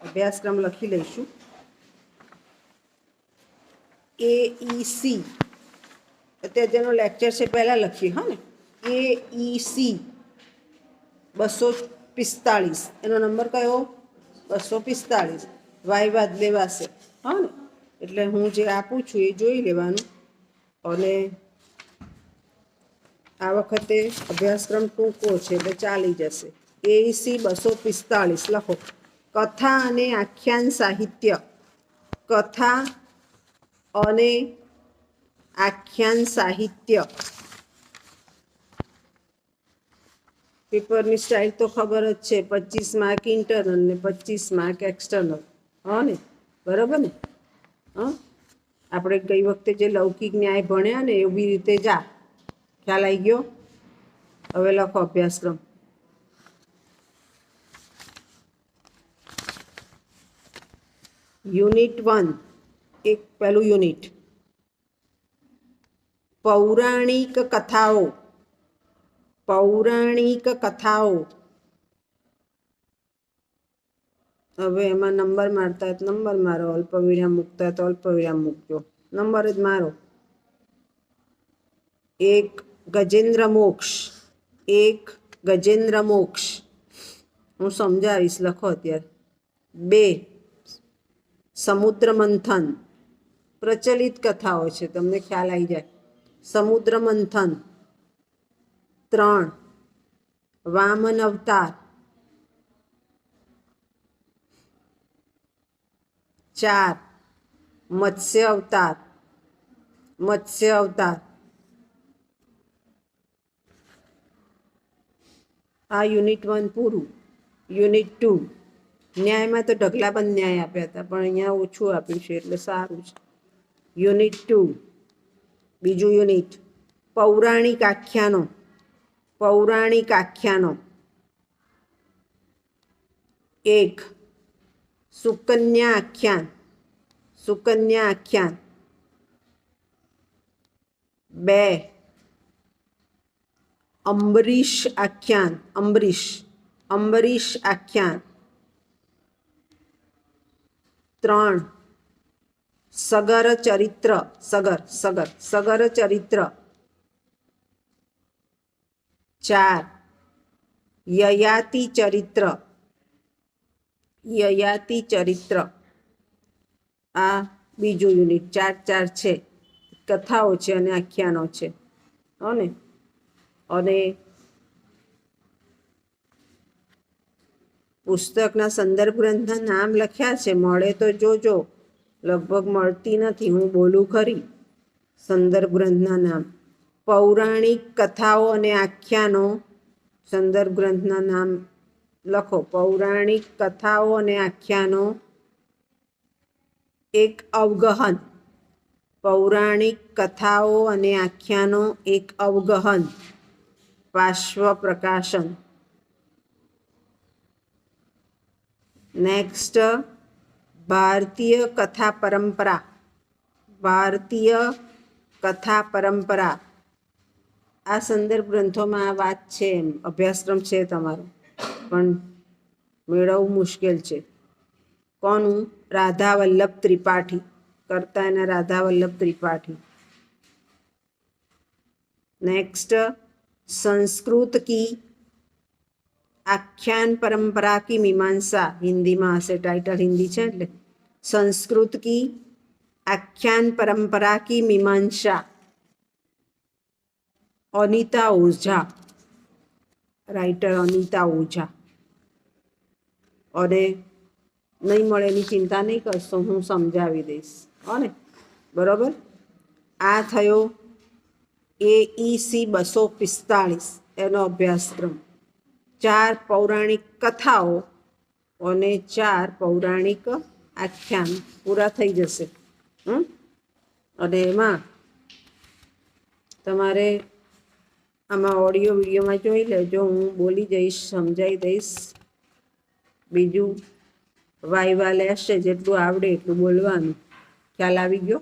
અભ્યાસક્રમ લખી લઈશું. AEC અત્યારે જેનો લેક્ચર છે પહેલાં લખીએ. હા ને, AEC 245 એનો નંબર કયો? 245. વાય બાદ લેવાશે. હા ને, એટલે હું જે આપું છું એ જોઈ લેવાનું. અને આ વખતે અભ્યાસક્રમ ટૂંકો છે એટલે ચાલી જશે. AEC 245 લખો. કથા અને આખ્યાન સાહિત્ય. કથા અને આખ્યાન સાહિત્ય. પેપરની સ્ટાઇલ તો ખબર જ છે, 25 માર્ક ઇન્ટરનલ ને 25 માર્ક એક્સટર્નલ. હા ને, બરાબર ને? હા, આપણે ગઈ વખતે જે લૌકિક ન્યાય ભણ્યા ને એવી રીતે જા. ખ્યાલ આવી ગયો? હવે લખો અભ્યાસક્રમ. યુનિટ 1, એક પહેલું યુનિટ. પૌરાણિક કથાઓ. પૌરાણિક કથાઓ. હવે એમાં નંબર મારતા હોય તો નંબર મારો, અલ્પવિરામ મૂકતા હોય તો અલ્પવિરામ મૂકજો. નંબર જ મારો. એક ગજેન્દ્ર મોક્ષ. એક ગજેન્દ્ર મોક્ષ. હું સમજાવીશ, લખો અત્યારે. 2 સમુદ્ર મંથન. પ્રચલિત કથાઓ છે, તમને ખ્યાલ આવી જાય. સમુદ્ર મંથન. 3 વામન અવતાર. 4 મત્સ્ય અવતાર. મત્સ્ય અવતાર. આ યુનિટ 1 પૂરું. યુનિટ 2 ન્યાયમાં તો ઢગલાબંધ ન્યાય આપ્યા હતા, પણ અહીંયા ઓછું આપ્યું છે એટલે સારું છે. યુનિટ 2 બીજું યુનિટ. પૌરાણિક આખ્યાનો. પૌરાણિક આખ્યાનો. 1 સુકન્યા આખ્યાન. સુકન્યા આખ્યાન. 2 અંબરીશ આખ્યાન. અંબરીશ. અંબરીશ આખ્યાન. 3 સગર ચરિત્ર. સગર સગર સગર ચરિત્ર. 4 યયાતિ ચરિત્ર. યયાતિ ચરિત્ર. આ બીજું યુનિટ. 4 છે. કથાઓ છે અને આખ્યાનો છે. અને પુસ્તકના સંદર્ભ ગ્રંથના નામ લખ્યા છે, મળે તો જોજો. લગભગ મળતી નથી, હું બોલું ખરી. સંદર્ભ ગ્રંથના નામ. પૌરાણિક કથાઓ અને આખ્યાનો. સંદર્ભ ગ્રંથના નામ લખો. પૌરાણિક કથાઓ અને આખ્યાનો. 1 અવગહન. પૌરાણિક કથાઓ અને આખ્યાનો. 1 અવગહન. પાર્શ્વ પ્રકાશન. નેક્સ્ટ ભારતીય કથા પરંપરા. ભારતીય કથા પરંપરા. આ સંદર્ભ ગ્રંથોમાં આ વાત છે, એમ અભ્યાસક્રમ છે તમારો, પણ મેળવવું મુશ્કેલ છે. કોનું? રાધા વલ્લભ ત્રિપાઠી. કરતા એના રાધા વલ્લભ ત્રિપાઠી. नेक्स्ट संस्कृत की आख्यान परंपरा की मीमांसा. हिंदी में हसे, टाइटल हिंदी है એટલે संस्कृत की आख्यान परंपरा की मीमांसा. अनीता ओझा. राइटर अनीता ओझा. और नहीं મળે चिंता नहीं करशो, हूँ समझावी दईश. ने बराबर. आ थयो AEC 245 एनो अभ्यासक्रम. 4 पौराणिक कथाओं और 4 पौराणिक आख्यान पूरा थई जशे. तमारे आमा ऑडियो विडियो में जोई लेजो, हूँ बोली जईश, समझाई दईश. बीजू वाइवा लेशे, जेटलू आवड़े एटलू बोलवानुं. ख्याल आवी गयो?